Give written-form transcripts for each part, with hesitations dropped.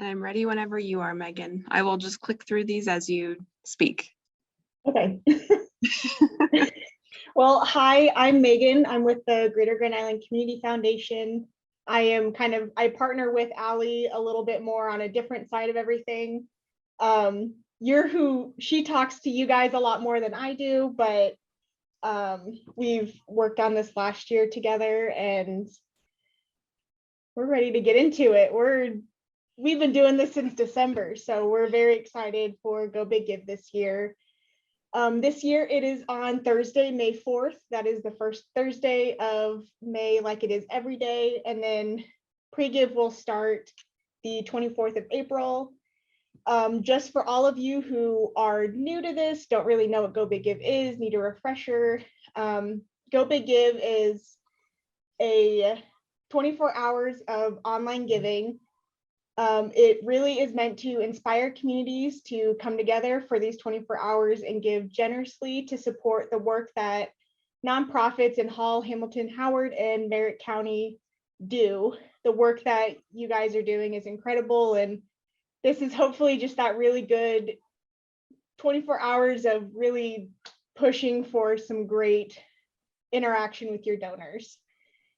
I'm ready whenever you are, Megan. I will just click through these as you speak. Okay. Well, hi, I'm Megan. I'm with the Greater Grand Island Community Foundation. I partner with Allie a little bit more on a different side of everything. She talks to you guys a lot more than I do, but we've worked on this last year together and we're ready to get into it. We've been doing this since December, so we're very excited for Go Big Give this year. This year it is on Thursday, May 4th. That is the first Thursday of May, like it is every day. And then pre-give will start the 24th of April. Just for all of you who are new to this, don't really know what Go Big Give is, need a refresher. Go Big Give is a 24 hours of online giving. It really is meant to inspire communities to come together for these 24 hours and give generously to support the work that nonprofits in Hall, Hamilton, Howard, and Merritt County do. The work that you guys are doing is incredible, and this is hopefully just that really good 24 hours of really pushing for some great interaction with your donors.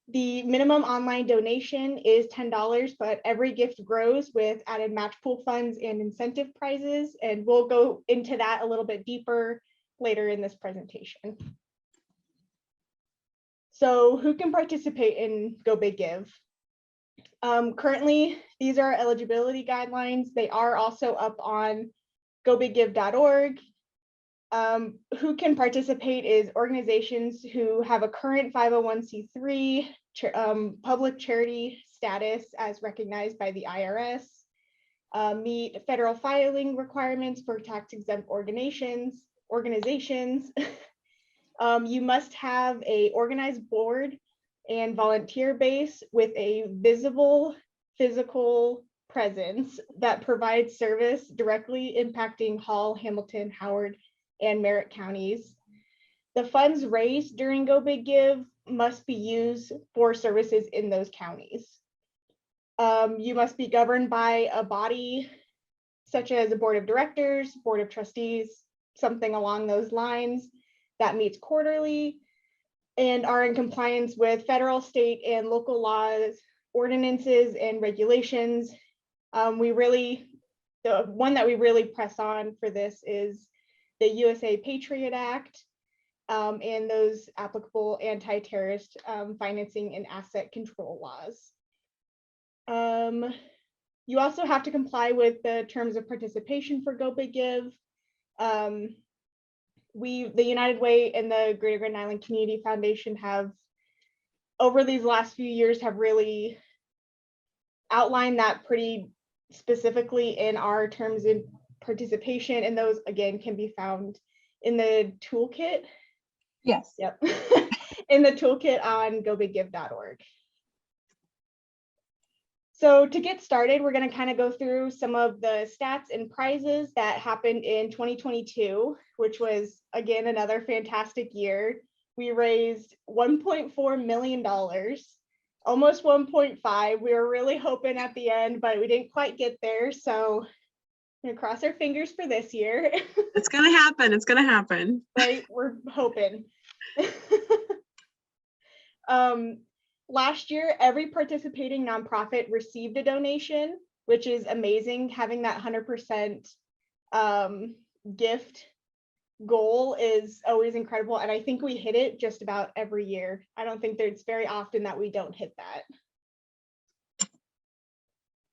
The minimum online donation is $10, but every gift grows with added match pool funds and incentive prizes, and we'll go into that a little bit deeper later in this presentation. So who can participate in Go Big Give? Currently, these are eligibility guidelines. They are also up on gobiggive.org. Who can participate is organizations who have a current 501c3 public charity status as recognized by the IRS, meet federal filing requirements for tax-exempt organizations. You must have an organized board and volunteer base with a visible physical presence that provides service directly impacting Hall, Hamilton, Howard, and Merritt counties. The funds raised during Go Big Give must be used for services in those counties. You must be governed by a body such as a board of directors, board of trustees, something along those lines that meets quarterly and are in compliance with federal, state, and local laws, ordinances, and regulations. The one that we really press on for this is the USA Patriot Act and those applicable anti-terrorist financing and asset control laws. You also have to comply with the terms of participation for Go Big Give. The United Way and the Greater Grand Island Community Foundation have, over these last few years, have really outlined that pretty specifically in our terms of participation, and those again can be found in the toolkit. Yes. Yep. In the toolkit on gobiggive.org. So to get started, we're going to kind of go through some of the stats and prizes that happened in 2022, which was again another fantastic year. We raised $1.4 million, almost 1.5. We were really hoping at the end, but we didn't quite get there. So I'm gonna cross our fingers for this year. It's gonna happen. It's gonna happen. Right, we're hoping. Last year, every participating nonprofit received a donation, which is amazing. Having that 100% gift goal is always incredible, and I think we hit it just about every year. I don't think there's very often that we don't hit that.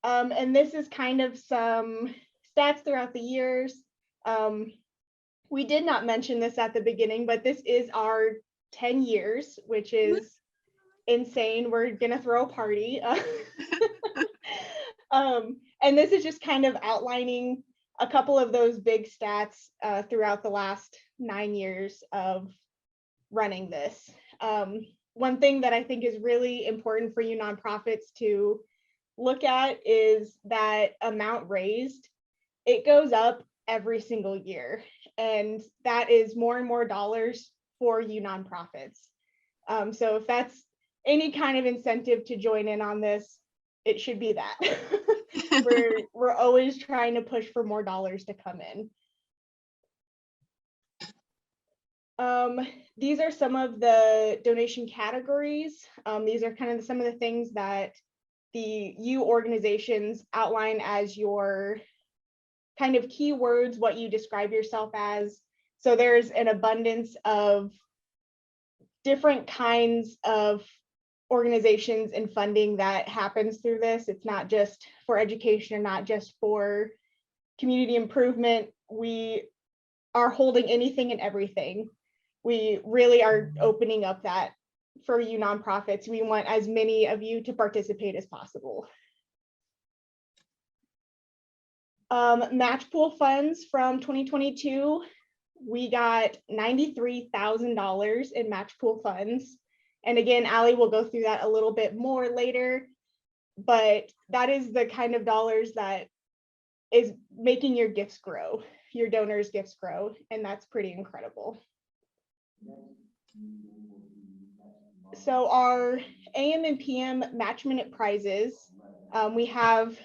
And this is kind of some stats throughout the years. We did not mention this at the beginning, but this is our 10 years, which is insane. We're gonna throw a party. And this is just kind of outlining a couple of those big stats throughout the last 9 years of running this. One thing that I think is really important for you nonprofits to look at is that amount raised. It goes up every single year, and that is more and more dollars for you nonprofits. So if that's any kind of incentive to join in on this, it should be that. we're always trying to push for more dollars to come in. These are some of the donation categories. These are kind of some of the things that the U organizations outline as your kind of keywords, what you describe yourself as. So there's an abundance of different kinds of organizations and funding that happens through this. It's not just for education or not just for community improvement. We are holding anything and everything. We really are opening up that for you nonprofits. We want as many of you to participate as possible. Match pool funds from 2022, we got $93,000 in match pool funds. And again, Allie will go through that a little bit more later, but that is the kind of dollars that is making your gifts grow, your donors' gifts grow, and that's pretty incredible. So our AM and PM match minute prizes, we have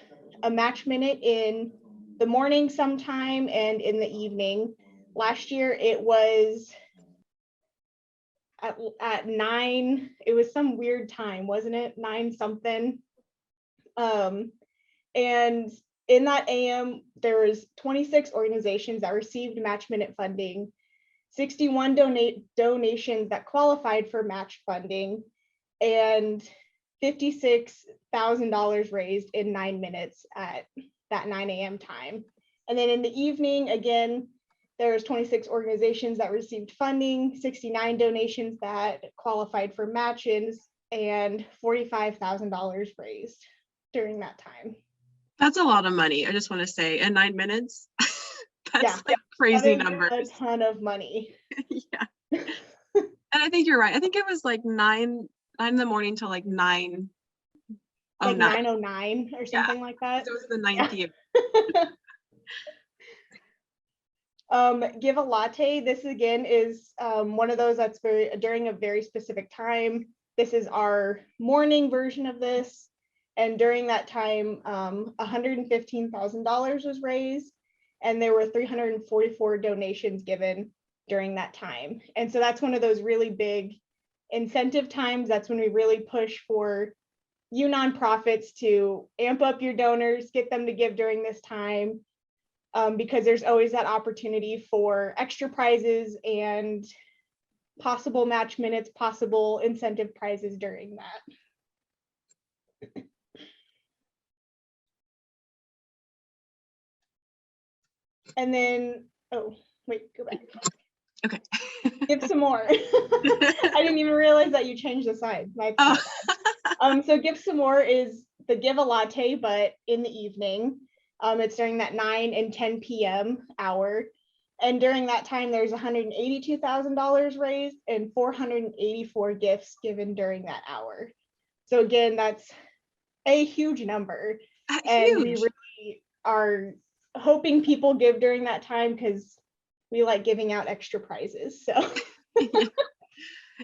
a match minute in the morning sometime and in the evening. Last year it was at 9, it was some weird time, wasn't it? 9 something. And in that AM, there was 26 organizations that received match minute funding, 61 donations that qualified for match funding, and $56,000 raised in 9 minutes at that 9 a.m. time. And then in the evening, again, there's 26 organizations that received funding, 69 donations that qualified for matches, and $45,000 raised during that time. That's a lot of money. I just want to say, in 9 minutes, that's Yeah, like crazy that is numbers. a ton of money. Yeah. And I think you're right. I think it was like 9 in the morning till like 9. Like 9:09 or something like that. It was the 9th year. Give a latte. This again is one of those that's during a very specific time. This is our morning version of this. And during that time, $115,000 was raised, and there were 344 donations given during that time. And so that's one of those really big incentive times. That's when we really push for you nonprofits to amp up your donors, get them to give during this time, because there's always that opportunity for extra prizes and possible match minutes, possible incentive prizes during that. And then, oh, wait, go back. Okay. Give some more. I didn't even realize that you changed the slide. My bad. So give some more is the give a latte, but in the evening. It's during that 9 and 10 p.m. hour. And during that time, there's $182,000 raised and 484 gifts given during that hour. So again, that's a huge number. And we really are hoping people give during that time because we like giving out extra prizes. So. Yeah.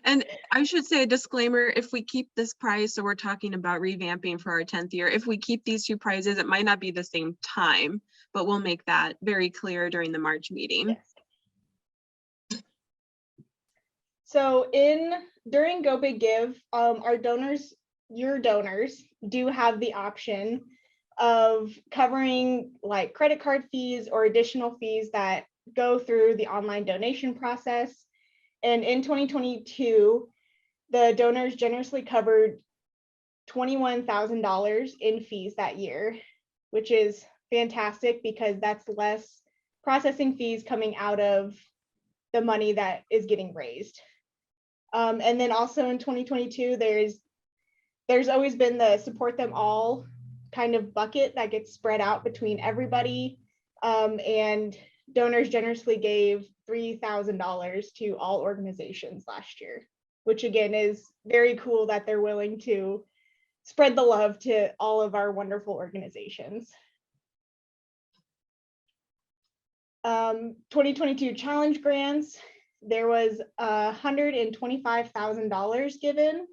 And I should say a disclaimer, if we keep this prize, so we're talking about revamping for our 10th year, if we keep these 2 prizes, it might not be the same time, but we'll make that very clear during the March meeting. Yes. So during Go Big Give, our donors, your donors, do have the option of covering like credit card fees or additional fees that go through the online donation process. And in 2022, the donors generously covered $21,000 in fees that year, which is fantastic because that's less processing fees coming out of the money that is getting raised. And then also in 2022, there's always been the support them all kind of bucket that gets spread out between everybody. And donors generously gave $3,000 to all organizations last year, which again is very cool that they're willing to spread the love to all of our wonderful organizations. 2022 challenge grants, there was $125,000 given.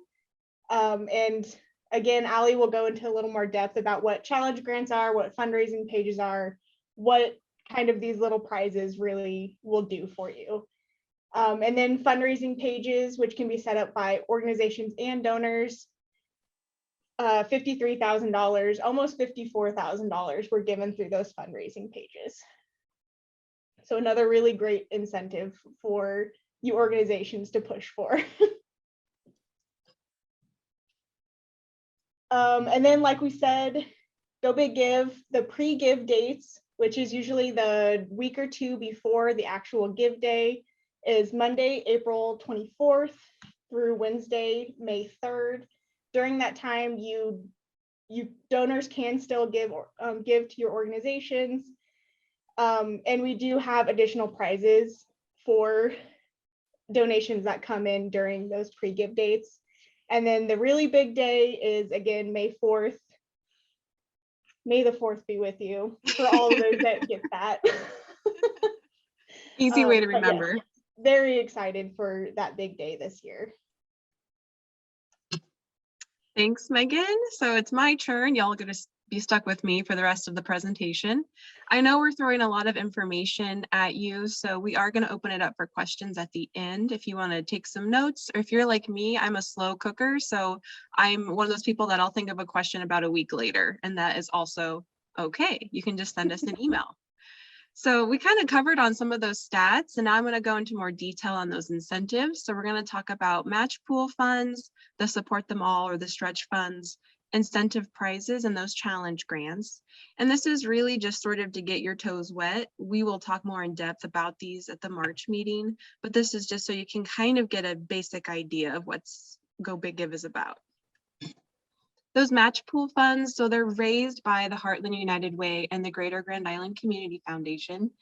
And again, Allie will go into a little more depth about what challenge grants are, what fundraising pages are, what kind of these little prizes really will do for you. And then fundraising pages, which can be set up by organizations and donors. $53,000, almost $54,000 were given through those fundraising pages. So another really great incentive for you organizations to push for. And then, like we said, Go Big Give, the pre-give dates, which is usually the week or two before the actual give day, is Monday, April 24th through Wednesday, May 3rd. During that time, you donors can still give to your organizations. And we do have additional prizes for donations that come in during those pre-give dates. And then the really big day is, again, May 4th. May the 4th be with you for all of those that get that. Easy way to But remember. yes, very excited for that big day this year. Thanks, Megan. So it's my turn. Y'all are going to be stuck with me for the rest of the presentation. I know we're throwing a lot of information at you, so we are going to open it up for questions at the end if you want to take some notes, or if you're like me, I'm a slow cooker, so I'm one of those people that I'll think of a question about a week later, and that is also okay. You can just send us an email. So we kind of covered on some of those stats, and now I'm going to go into more detail on those incentives. So we're going to talk about match pool funds, the support them all or the stretch funds, incentive prizes, and those challenge grants. And this is really just sort of to get your toes wet. We will talk more in depth about these at the March meeting, but this is just so you can kind of get a basic idea of what's Go Big Give is about. Those match pool funds, so they're raised by the Heartland United Way and the Greater Grand Island Community Foundation.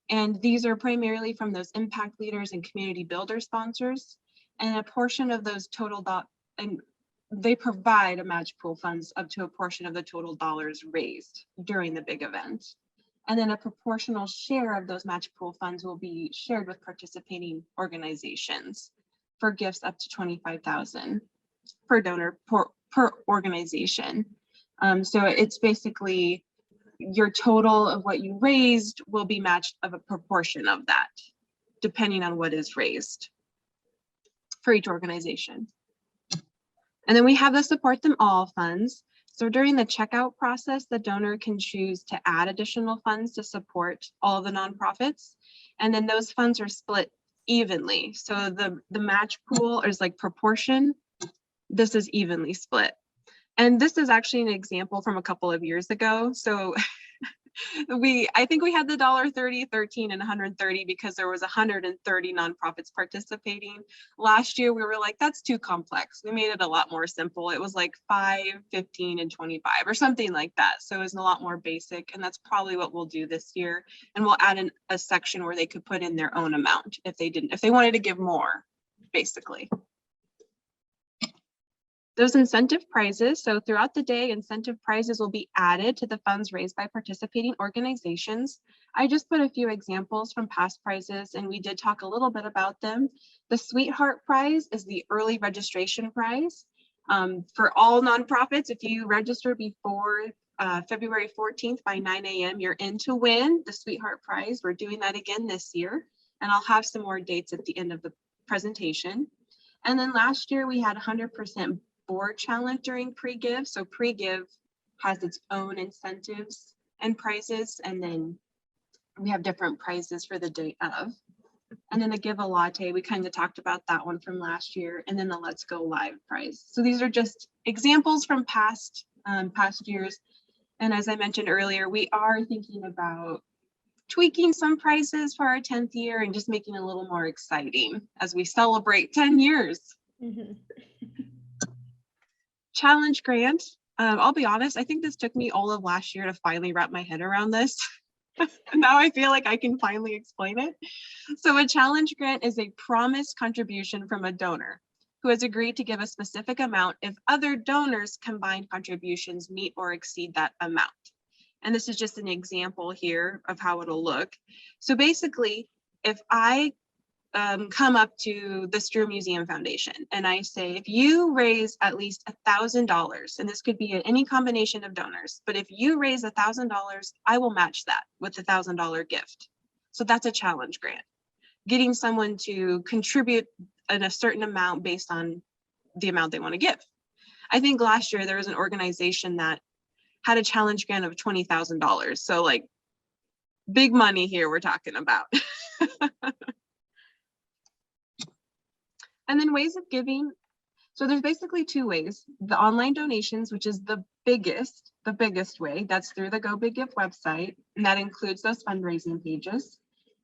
And these are primarily from those impact leaders and community builder sponsors. And a portion of those total and they provide a match pool funds up to a portion of the total dollars raised during the big event. And then a proportional share of those match pool funds will be shared with participating organizations for gifts up to $25,000 per donor per organization. So it's basically your total of what you raised will be matched of a proportion of that, depending on what is raised for each organization. And then we have the support them all funds. So during the checkout process, the donor can choose to add additional funds to support all of the nonprofits. And then those funds are split evenly. So the match pool is like proportion. This is evenly split. And this is actually an example from a couple of years ago. So I think we had the $30, 13, and 130 because there was 130 nonprofits participating. Last year, we were like, that's too complex. We made it a lot more simple. It was like 5, 15, and 25 or something like that. So it was a lot more basic. And that's probably what we'll do this year. And we'll add in a section where they could put in their own amount if they wanted to give more, basically. Those incentive prizes, so throughout the day, incentive prizes will be added to the funds raised by participating organizations. I just put a few examples from past prizes, and we did talk a little bit about them. The Sweetheart Prize is the early registration prize. For all nonprofits, if you register before February 14th by 9 a.m., you're in to win the Sweetheart Prize. We're doing that again this year, and I'll have some more dates at the end of the presentation. And then last year, we had 100% board challenge during pre-give. So pre-give has its own incentives and prizes, and then we have different prizes for the day of. And then the Give a Latte, we kind of talked about that one from last year, and then the Let's Go Live prize. So these are just examples from past years. And as I mentioned earlier, we are thinking about tweaking some prizes for our 10th year and just making it a little more exciting as we celebrate 10 years. Mm-hmm. Challenge grant. I'll be honest, I think this took me all of last year to finally wrap my head around this. Now I feel like I can finally explain it. So a challenge grant is a promised contribution from a donor who has agreed to give a specific amount if other donors' combined contributions meet or exceed that amount. And this is just an example here of how it'll look. So basically, if I come up to the Stroh Museum Foundation and I say, if you raise at least $1,000, and this could be any combination of donors, but if you raise $1,000, I will match that with a $1,000 gift. So that's a challenge grant. Getting someone to contribute in a certain amount based on the amount they want to give. I think last year there was an organization that had a challenge grant of $20,000. So like big money here we're talking about. And then ways of giving. So there's basically two ways. The online donations, which is the biggest way, that's through the Go Big Give website, and that includes those fundraising pages.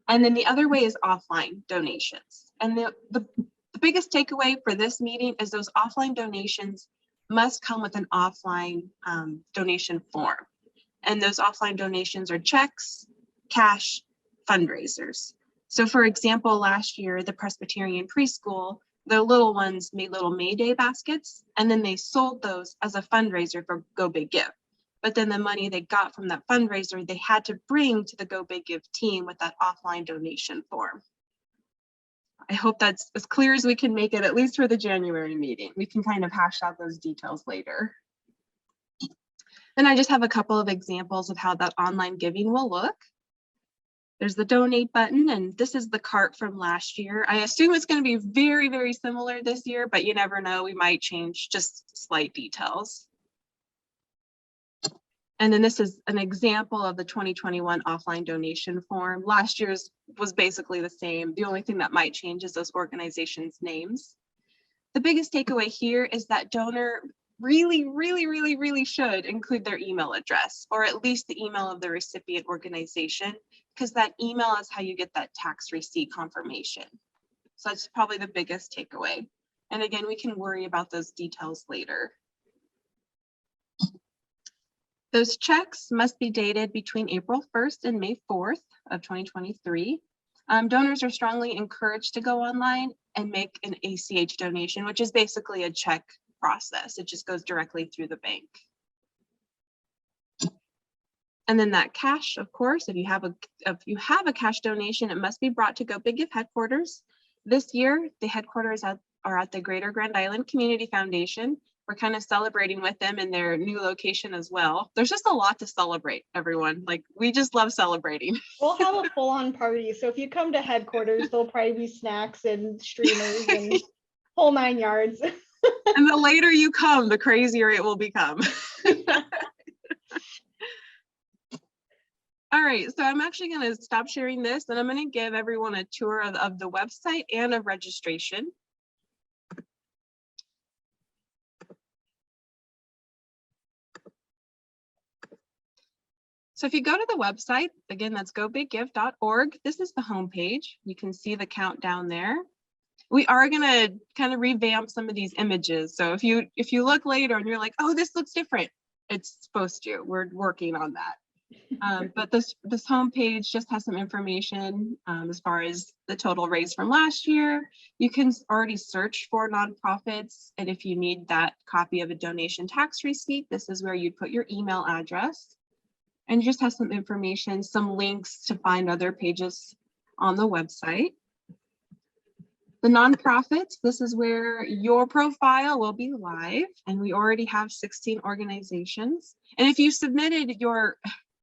And then the other way is offline donations. And the biggest takeaway for this meeting is those offline donations must come with an offline donation form. And those offline donations are checks, cash, fundraisers. So for example, last year, the Presbyterian preschool, the little ones made little May Day baskets, and then they sold those as a fundraiser for Go Big Give. But then the money they got from that fundraiser, they had to bring to the Go Big Give team with that offline donation form. I hope that's as clear as we can make it, at least for the January meeting. We can kind of hash out those details later. And I just have a couple of examples of how that online giving will look. There's the donate button, and this is the cart from last year. I assume it's going to be very, very similar this year, but you never know. We might change just slight details. And then this is an example of the 2021 offline donation form. Last year's was basically the same. The only thing that might change is those organizations' names. The biggest takeaway here is that donor really should include their email address, or at least the email of the recipient organization, because that email is how you get that tax receipt confirmation. So that's probably the biggest takeaway. And again, we can worry about those details later. Those checks must be dated between April 1st and May 4th of 2023. Donors are strongly encouraged to go online and make an ACH donation, which is basically a check process. It just goes directly through the bank. And then that cash, of course, if you have a cash donation, it must be brought to Go Big Give headquarters. This year, the headquarters are at the Greater Grand Island Community Foundation. We're kind of celebrating with them in their new location as well. There's just a lot to celebrate, everyone. Like, we just love celebrating. We'll have a full-on party. So if you come to headquarters, there'll probably be snacks and streamers and whole 9 yards. And the later you come, the crazier it will become. All right, so I'm actually going to stop sharing this, and I'm going to give everyone a tour of the website and of registration. So if you go to the website, again, that's gobiggive.org. This is the homepage. You can see the countdown there. We are going to kind of revamp some of these images. So if you look later and you're like, oh, this looks different, it's supposed to. We're working on that. But this homepage just has some information as far as the total raised from last year. You can already search for nonprofits, and if you need that copy of a donation tax receipt, this is where you'd put your email address. And it just has some information, some links to find other pages on the website. The nonprofits, this is where your profile will be live, and we already have 16 organizations. And if you submitted your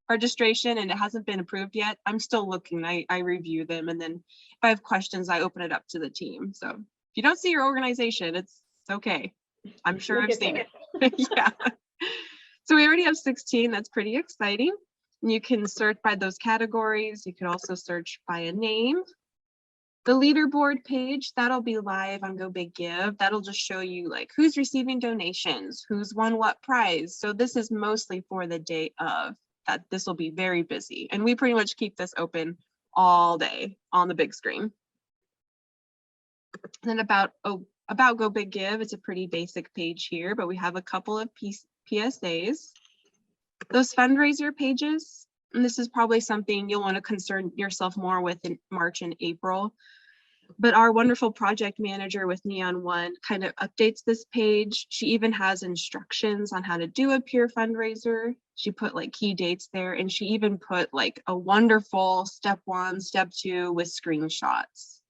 registration and it hasn't been approved yet, I'm still looking. I review them, and then if I have questions, I open it up to the team. So if you don't see your organization, it's okay. I'm sure I've seen it. Yeah. So we already have 16. That's pretty exciting. And you can search by those categories. You could also search by a name. The leaderboard page, that'll be live on Go Big Give. That'll just show you like who's receiving donations, who's won what prize. So this is mostly for the day of that. This will be very busy. And we pretty much keep this open all day on the big screen. And then about Go Big Give, it's a pretty basic page here, but we have a couple of PSAs. Those fundraiser pages, and this is probably something you'll want to concern yourself more with in March and April, but our wonderful project manager with Neon One kind of updates this page. She even has instructions on how to do a peer fundraiser. She put like key dates there, and she even put like a wonderful step 1, step 2 with screenshots.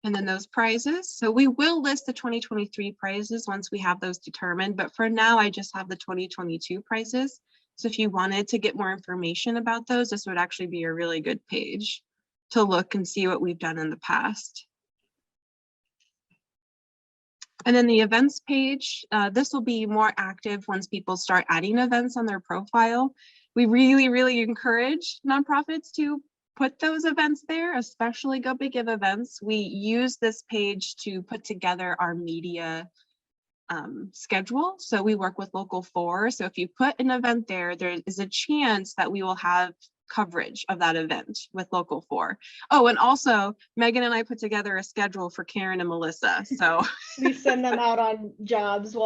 And then those prizes. So we will list the 2023 prizes once we have those determined, but for now I just have the 2022 prizes. So if you wanted to get more information about those, this would actually be a really good page to look and see what we've done in the past. And then the events page, this will be more active once people start adding events on their profile. We really encourage nonprofits to put those events there, especially Go Big Give events. We use this page to put together our media schedule. So we work with Local 4. So if you put an event there, there is a chance that we will have coverage of that event with Local 4. Oh, and also Megan and I put together a schedule for Karen and Melissa. So we send them out on jobs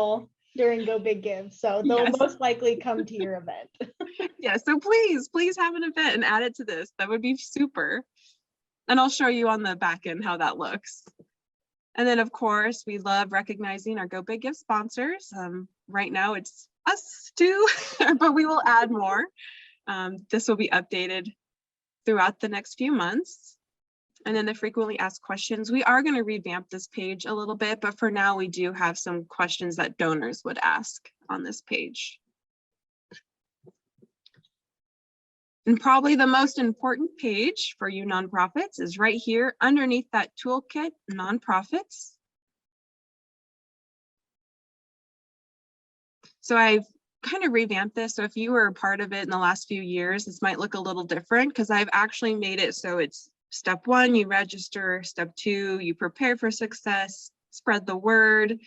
during Go Big Give. So they'll yes. most likely come to your event. Yeah, so please have an event and add it to this. That would be super. And I'll show you on the back end how that looks. And then of course, we love recognizing our Go Big Give sponsors. Right now it's us too, but we will add more. This will be updated throughout the next few months. And then the frequently asked questions, we are going to revamp this page a little bit, but for now we do have some questions that donors would ask on this page. And probably the most important page for you nonprofits is right here underneath that toolkit, nonprofits. So I've kind of revamped this. So if you were a part of it in the last few years, this might look a little different because I've actually made it so it's step 1, you register, step 2, you prepare for success, spread the word,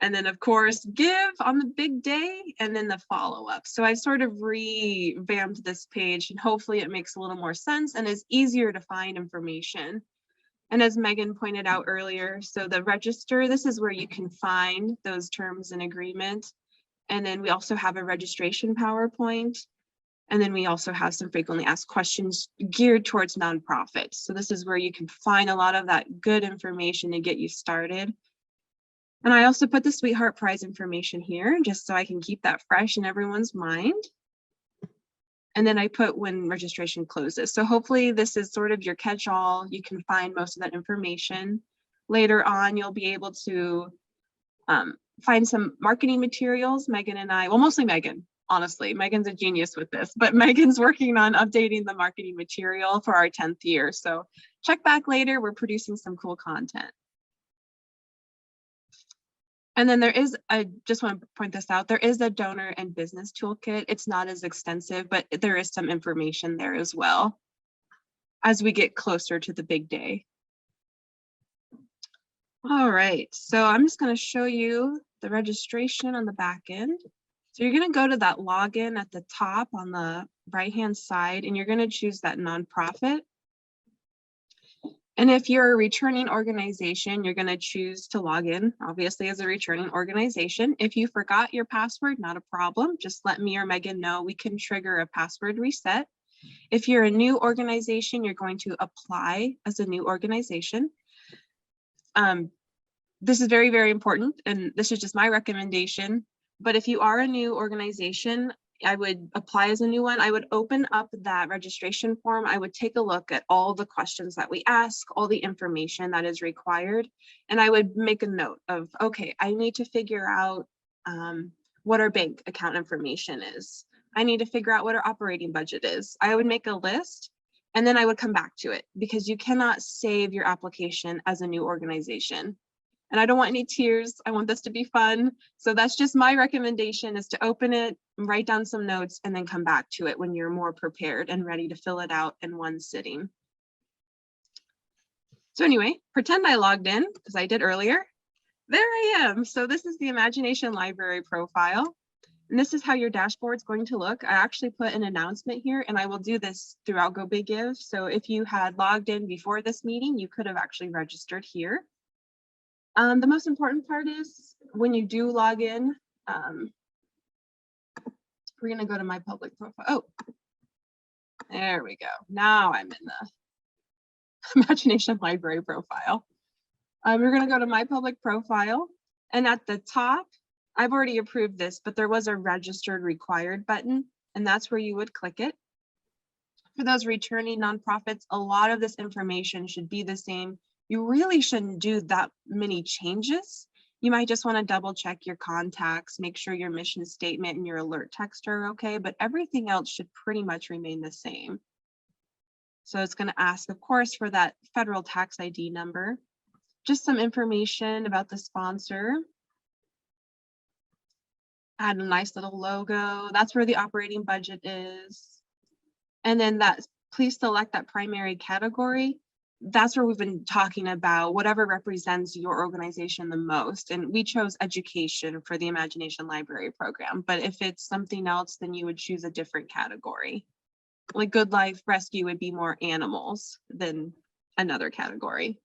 and then of course, give on the big day, and then the follow-up. So I sort of revamped this page and hopefully it makes a little more sense and is easier to find information. And as Megan pointed out earlier, so the register, this is where you can find those terms and agreement. And then we also have a registration PowerPoint. And then we also have some frequently asked questions geared towards nonprofits. So this is where you can find a lot of that good information to get you started. And I also put the Sweetheart Prize information here just so I can keep that fresh in everyone's mind. And then I put when registration closes. So hopefully this is sort of your catch-all. You can find most of that information. Later on, you'll be able to find some marketing materials. Megan and I, well, mostly Megan, honestly. Megan's a genius with this, but Megan's working on updating the marketing material for our 10th year. So check back later. We're producing some cool content. And then there is, I just want to point this out, there is a donor and business toolkit. It's not as extensive, but there is some information there as well as we get closer to the big day. All right, so I'm just going to show you the registration on the back end. So you're going to go to that login at the top on the right-hand side, and you're going to choose that nonprofit. And if you're a returning organization, you're going to choose to log in, obviously, as a returning organization. If you forgot your password, not a problem. Just let me or Megan know. We can trigger a password reset. If you're a new organization, you're going to apply as a new organization. This is very, very important, and this is just my recommendation. But if you are a new organization, I would apply as a new one. I would open up that registration form. I would take a look at all the questions that we ask, all the information that is required. And I would make a note of, okay, I need to figure out what our bank account information is. I need to figure out what our operating budget is. I would make a list and then I would come back to it because you cannot save your application as a new organization. And I don't want any tears. I want this to be fun. So that's just my recommendation, is to open it, write down some notes, and then come back to it when you're more prepared and ready to fill it out in one sitting. So anyway, pretend I logged in because I did earlier. There I am. So this is the Imagination Library profile. And this is how your dashboard is going to look. I actually put an announcement here, and I will do this throughout Go Big Give. So if you had logged in before this meeting, you could have actually registered here. The most important part is when you do log in, we're going to go to my public profile. Oh, there we go. Now I'm in the Imagination Library profile. We're going to go to my public profile, and at the top, I've already approved this, but there was a registered required button, and that's where you would click it. For those returning nonprofits, a lot of this information should be the same. you really shouldn't do that many changes. You might just want to double check your contacts, make sure your mission statement and your alert text are okay, but everything else should pretty much remain the same. So it's going to ask, of course, for that federal tax ID number, just some information about the sponsor. Add a nice little logo. That's where the operating budget is. And then please select that primary category. That's where we've been talking about whatever represents your organization the most. And we chose education for the Imagination Library program. But if it's something else, then you would choose a different category. Like Good Life Rescue would be more animals than another category.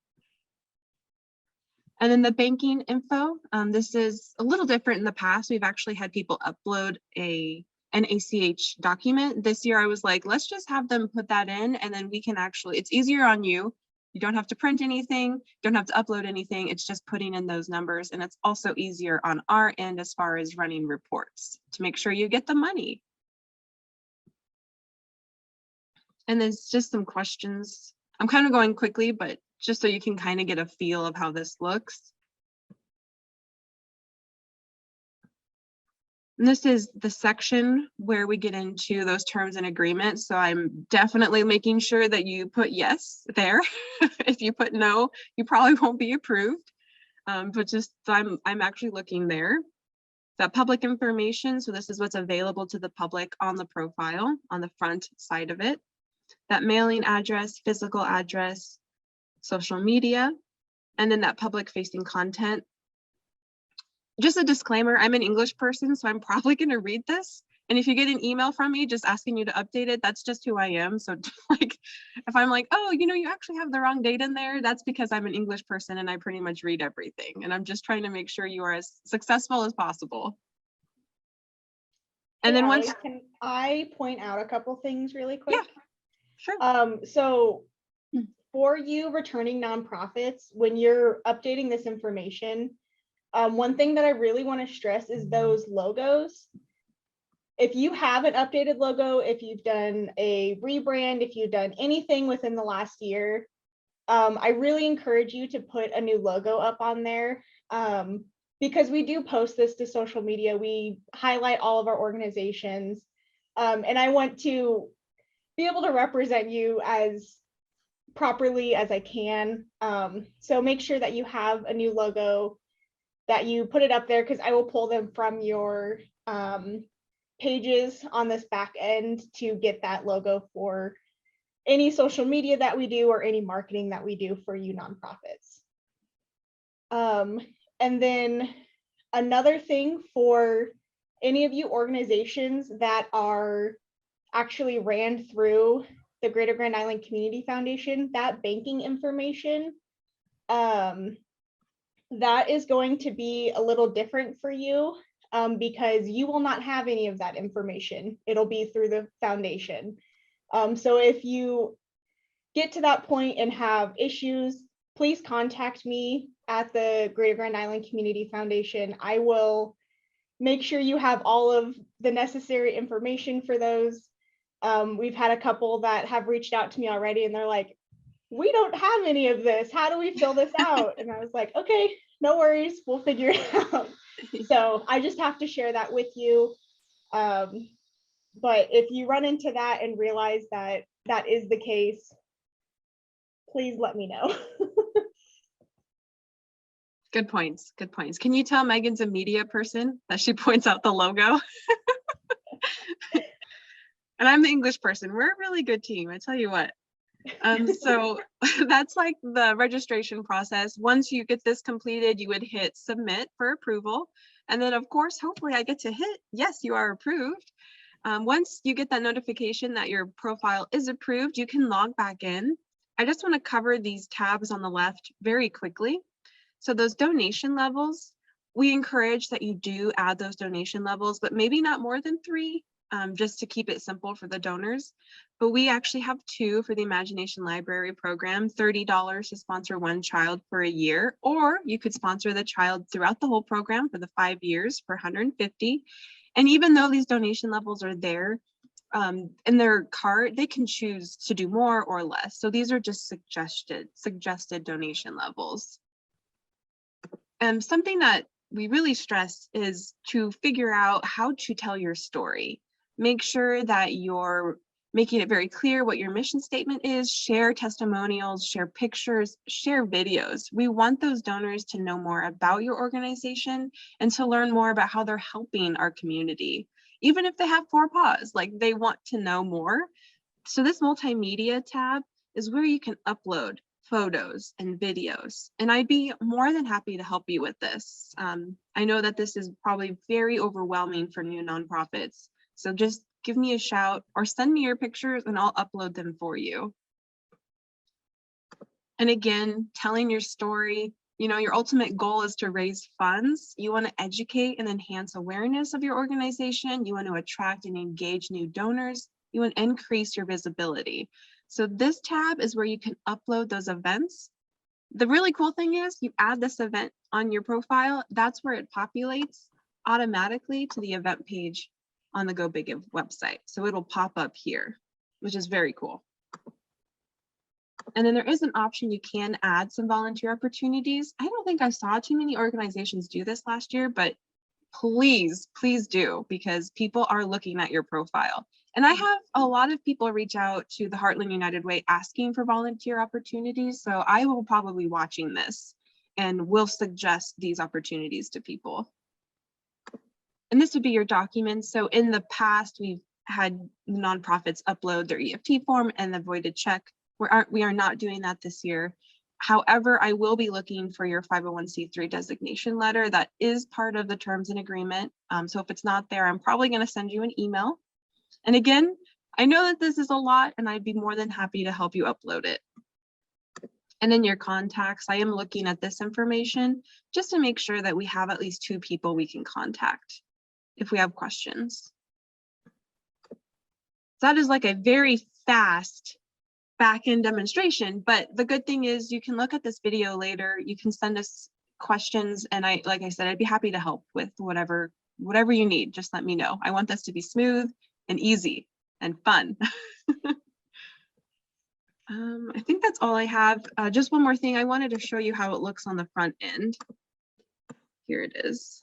And then the banking info, this is a little different in the past. We've actually had people upload an ACH document. This year I was like, let's just have them put that in, and then we can actually, it's easier on you. You don't have to print anything, don't have to upload anything. It's just putting in those numbers. And it's also easier on our end as far as running reports to make sure you get the money. And there's just some questions. I'm kind of going quickly, but just so you can kind of get a feel of how this looks. And this is the section where we get into those terms and agreements. So I'm definitely making sure that you put yes there. If you put no, you probably won't be approved. But just I'm actually looking there. That public information. So this is what's available to the public on the profile on the front side of it. That mailing address, physical address, social media, and then that public facing content. Just a disclaimer, I'm an English person, so I'm probably going to read this. And if you get an email from me just asking you to update it, that's just who I am. So like, if I'm like, oh, you actually have the wrong date in there, that's because I'm an English person and I pretty much read everything. And I'm just trying to make sure you are as successful as possible. And then once, can I point out a couple things really quick? Yeah, sure. So for you returning nonprofits, when you're updating this information, one thing that I really want to stress is those logos. If you have an updated logo, if you've done a rebrand, if you've done anything within the last year, I really encourage you to put a new logo up on there, because we do post this to social media. We highlight all of our organizations, and I want to be able to represent you as properly as I can. So make sure that you have a new logo, that you put it up there, because I will pull them from your pages on this back end to get that logo for any social media that we do or any marketing that we do for you nonprofits. And then another thing for any of you organizations that are actually ran through the Greater Grand Island Community Foundation, that banking information, that is going to be a little different for you, because you will not have any of that information. It'll be through the foundation. So if you get to that point and have issues, please contact me at the Greater Grand Island Community Foundation. I will make sure you have all of the necessary information for those. We've had a couple that have reached out to me already and they're like, we don't have any of this. How do we fill this out? And I was like, okay, no worries. We'll figure it out. So I just have to share that with you. But if you run into that and realize that that is the case, please let me know. Good points. Good points. Can you tell Megan's a media person that she points out the logo? And I'm the English person. We're a really good team, I tell you what. So that's like the registration process. Once you get this completed, you would hit submit for approval. And then of course, hopefully I get to hit, yes, you are approved. Once you get that notification that your profile is approved, you can log back in. I just want to cover these tabs on the left very quickly. So those donation levels, we encourage that you do add those donation levels, but maybe not more than 3. Just to keep it simple for the donors. But we actually have 2 for the Imagination Library program, $30 to sponsor 1 child for a year, or you could sponsor the child throughout the whole program for the 5 years for $150. And even though these donation levels are there, in their cart, they can choose to do more or less. So these are just suggested donation levels. And something that we really stress is to figure out how to tell your story. Make sure that you're making it very clear what your mission statement is, share testimonials, share pictures, share videos. We want those donors to know more about your organization and to learn more about how they're helping our community. Even if they have 4 paws, like they want to know more. So this multimedia tab is where you can upload photos and videos, and I'd be more than happy to help you with this. I know that this is probably very overwhelming for new nonprofits, so just give me a shout or send me your pictures and I'll upload them for you. And again, telling your story, you know, your ultimate goal is to raise funds. You want to educate and enhance awareness of your organization. You want to attract and engage new donors. You want to increase your visibility. So this tab is where you can upload those events. The really cool thing is you add this event on your profile. That's where it populates automatically to the event page on the Go Big Give website. So it'll pop up here, which is very cool. And then there is an option you can add some volunteer opportunities. I don't think I saw too many organizations do this last year, but please do, because people are looking at your profile. And I have a lot of people reach out to the Heartland United Way asking for volunteer opportunities. So I will probably be watching this and will suggest these opportunities to people. And this would be your documents. So in the past, we've had nonprofits upload their EFT form and the voided check. We are not doing that this year. However, I will be looking for your 501c3 designation letter. That is part of the terms and agreement. So if it's not there, I'm probably going to send you an email. And again, I know that this is a lot and I'd be more than happy to help you upload it. And then your contacts, I am looking at this information just to make sure that we have at least 2 people we can contact if we have questions. That is like a very fast back-end demonstration, but the good thing is you can look at this video later, you can send us questions, and like I said, I'd be happy to help with whatever you need. Just let me know. I want this to be smooth and easy and fun. I think that's all I have. Just one more thing, I wanted to show you how it looks on the front end. Here it is.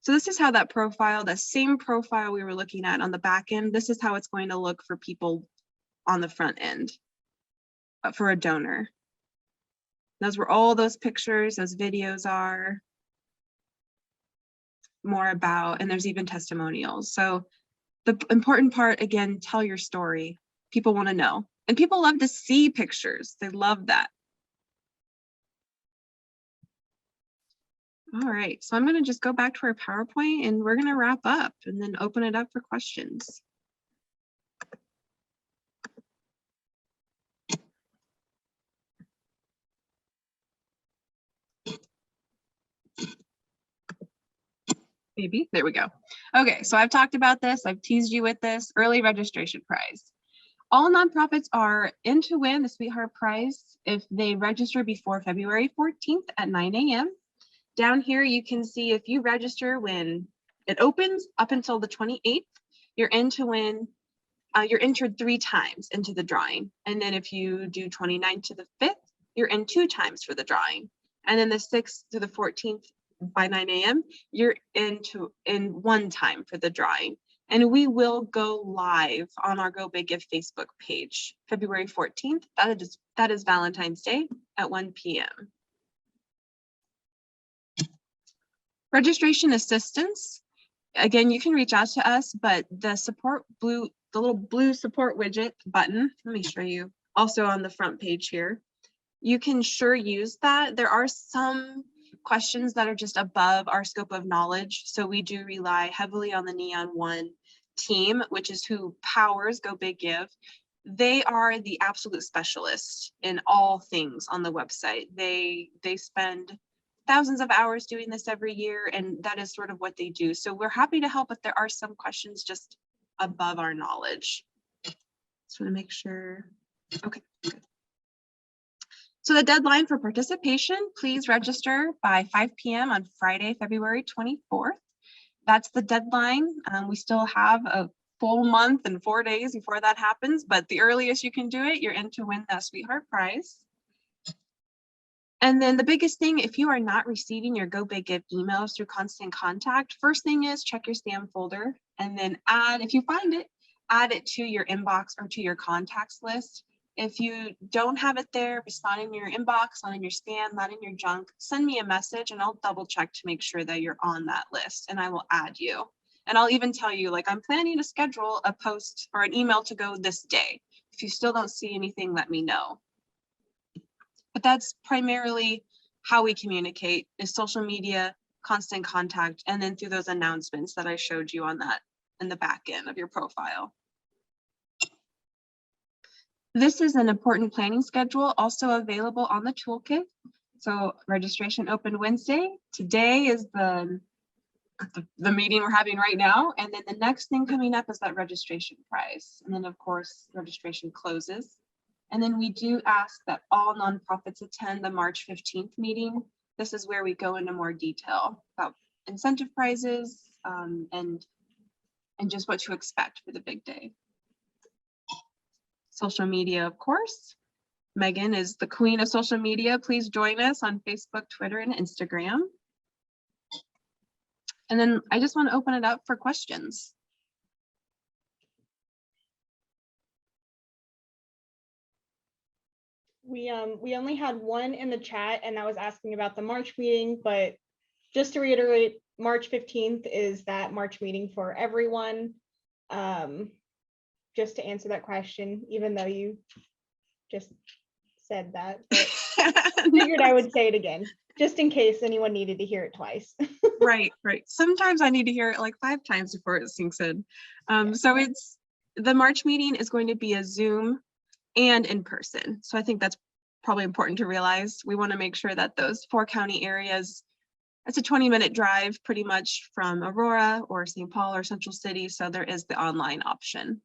So this is how that profile, the same profile we were looking at on the back end, this is how it's going to look for people on the front end for a donor. Those were all those pictures, those videos are more about, and there's even testimonials. So the important part, again, tell your story. People want to know, and people love to see pictures. They love that. All right, so I'm going to just go back to our PowerPoint and we're going to wrap up and then open it up for questions. Maybe, there we go. Okay, so I've talked about this, I've teased you with this early registration prize. All nonprofits are in to win the Sweetheart Prize if they register before February 14th at 9 a.m. Down here, you can see if you register when it opens up until the 28th, you're in to win. You're entered 3 times into the drawing. And then if you do 29th to the 5th, you're in 2 times for the drawing. And then the 6th to the 14th by 9 a.m., you're in 1 time for the drawing. And we will go live on our Go Big Give Facebook page, February 14th. That is Valentine's Day at 1 p.m. Registration assistance. Again, you can reach out to us, but the little blue support widget button, let me show you, also on the front page here. You can sure use that. There are some questions that are just above our scope of knowledge. So we do rely heavily on the Neon One team, which is who powers Go Big Give. They are the absolute specialists in all things on the website. They spend thousands of hours doing this every year, and that is sort of what they do. So we're happy to help, but there are some questions just above our knowledge. Just want to make sure. Okay, good. So the deadline for participation, please register by 5 p.m. on Friday, February 24th. That's the deadline. We still have full month and 4 days before that happens, but the earliest you can do it, you're in to win the Sweetheart Prize. And then the biggest thing, if you are not receiving your Go Big Give emails through Constant Contact, first thing is check your spam folder and then if you find it, add it to your inbox or to your contacts list. If you don't have it there, if it's not in your inbox, not in your spam, not in your junk, send me a message and I'll double check to make sure that you're on that list and I will add you. And I'll even tell you, like, I'm planning to schedule a post or an email to go this day. If you still don't see anything, let me know. But that's primarily how we communicate, is social media, Constant Contact, and then through those announcements that I showed you on that in the back end of your profile. This is an important planning schedule also available on the toolkit. So registration opened Wednesday. Today is the meeting we're having right now. And then the next thing coming up is that registration prize. And then of course, registration closes. And then we do ask that all nonprofits attend the March 15th meeting. This is where we go into more detail about incentive prizes and just what to expect for the big day. Social media, of course. Megan is the queen of social media. Please join us on Facebook, Twitter, and Instagram. And then I just want to open it up for questions. We only had one in the chat, and that was asking about the March meeting, but just to reiterate, March 15th is that March meeting for everyone. Just to answer that question, even though you just said that, but figured I would say it again, just in case anyone needed to hear it twice. Right. Sometimes I need to hear it like 5 times before it sinks in. So it's the March meeting is going to be a Zoom and in person. So I think that's probably important to realize. We want to make sure that those 4 county areas, it's a 20-minute drive pretty much from Aurora or St. Paul or Central City. So there is the online option.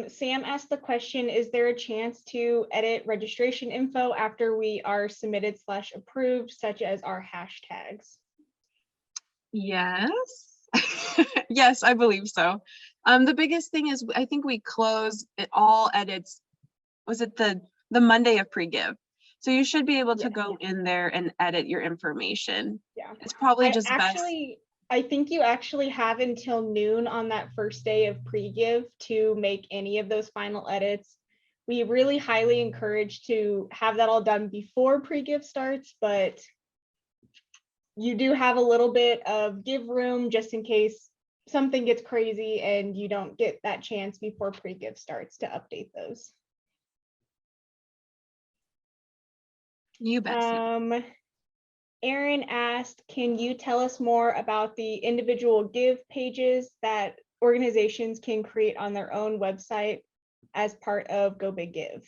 Sam asked the question, is there a chance to edit registration info after we are submitted/approved, such as our hashtags? Yes. Yes, I believe so. The biggest thing is I think we close it all edits. Was it the Monday of pre-give? So you should be able to go in there and edit your information. Yeah. It's probably just best. I think you actually have until noon on that first day of pre-give to make any of those final edits. We really highly encourage to have that all done before pre-give starts, but you do have a little bit of give room just in case something gets crazy and you don't get that chance before pre-give starts to update those. You bet. Aaron asked, can you tell us more about the individual give pages that organizations can create on their own website as part of Go Big Give?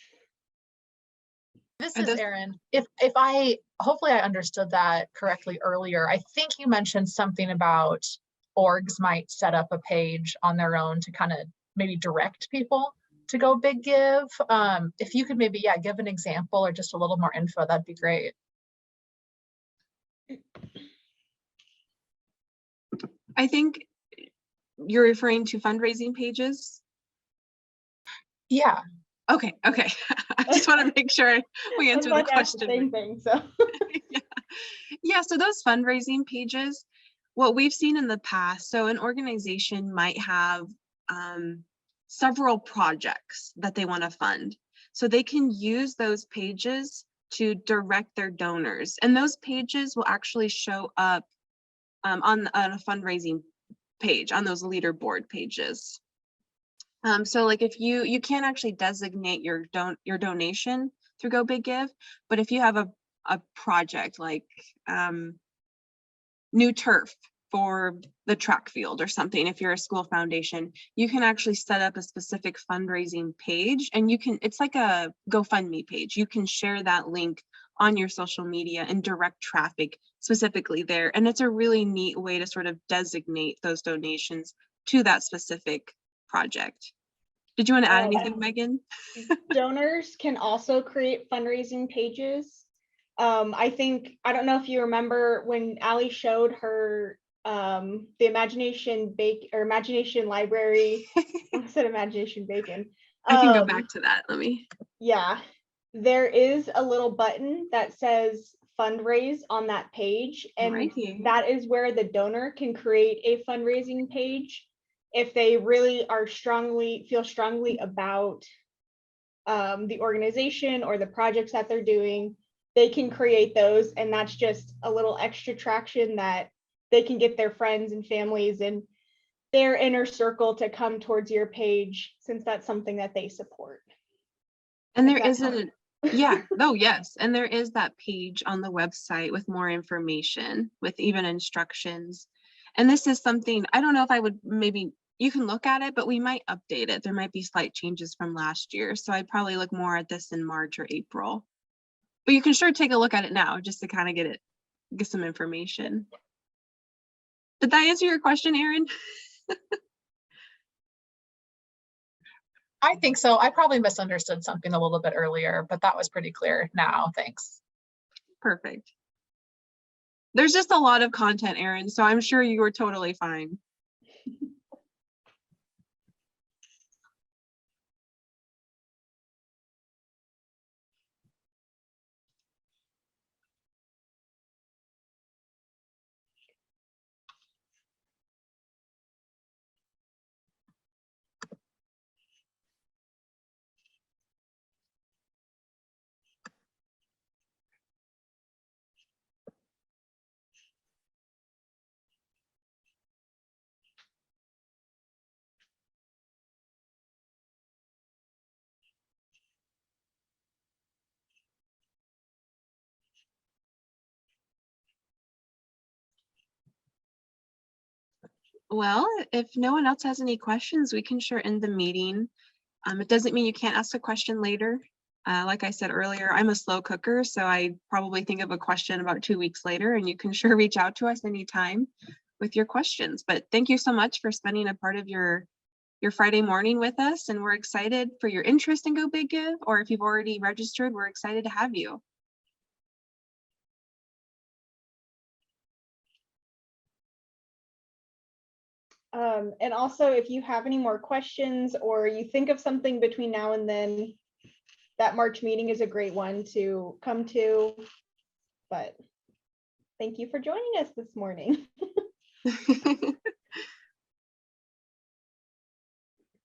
This is Erin. If I hopefully I understood that correctly earlier, I think you mentioned something about orgs might set up a page on their own to kind of maybe direct people to Go Big Give. If you could maybe give an example or just a little more info, that'd be great. I think you're referring to fundraising pages. Yeah. Okay. I just want to make sure we answer the question. Same thing, so. Yeah, so those fundraising pages, what we've seen in the past, so an organization might have several projects that they want to fund. So they can use those pages to direct their donors. And those pages will actually show up on a fundraising page, on those leaderboard pages. So like if you can't actually designate your donation through Go Big Give, but if you have a project like new turf for the track field or something, if you're a school foundation, you can actually set up a specific fundraising page, and it's like a GoFundMe page. You can share that link on your social media and direct traffic specifically there. And it's a really neat way to sort of designate those donations to that specific project. Did you want to add anything, Megan? Donors can also create fundraising pages. I don't know if you remember when Allie showed her the Imagination Library. I said Imagination Bacon. I can go back to that. Let me. Yeah, there is a little button that says fundraise on that page, and Right here. that is where the donor can create a fundraising page if they really feel strongly about the organization or the projects that they're doing. They can create those, and that's just a little extra traction that they can get their friends and families and their inner circle to come towards your page, since that's something that they support. And there isn't, yeah, oh yes, and there is that page on the website with more information, with even instructions. And this is something, I don't know if I would, maybe you can look at it, but we might update it. There might be slight changes from last year. So I'd probably look more at this in March or April. But you can sure take a look at it now just to kind of get some information. Did that answer your question, Erin? I think so. I probably misunderstood something a little bit earlier, but that was pretty clear now. Thanks. Perfect. There's just a lot of content, Erin, so I'm sure you were totally fine. Well, if no one else has any questions, we can sure end the meeting. It doesn't mean you can't ask a question later. Like I said earlier, I'm a slow cooker, so I probably think of a question about 2 weeks later, and you can sure reach out to us anytime with your questions. But thank you so much for spending a part of your Friday morning with us, and we're excited for your interest in Go Big Give, or if you've already registered, we're excited to have you. And also, if you have any more questions or you think of something between now and then, that March meeting is a great one to come to. But thank you for joining us this morning.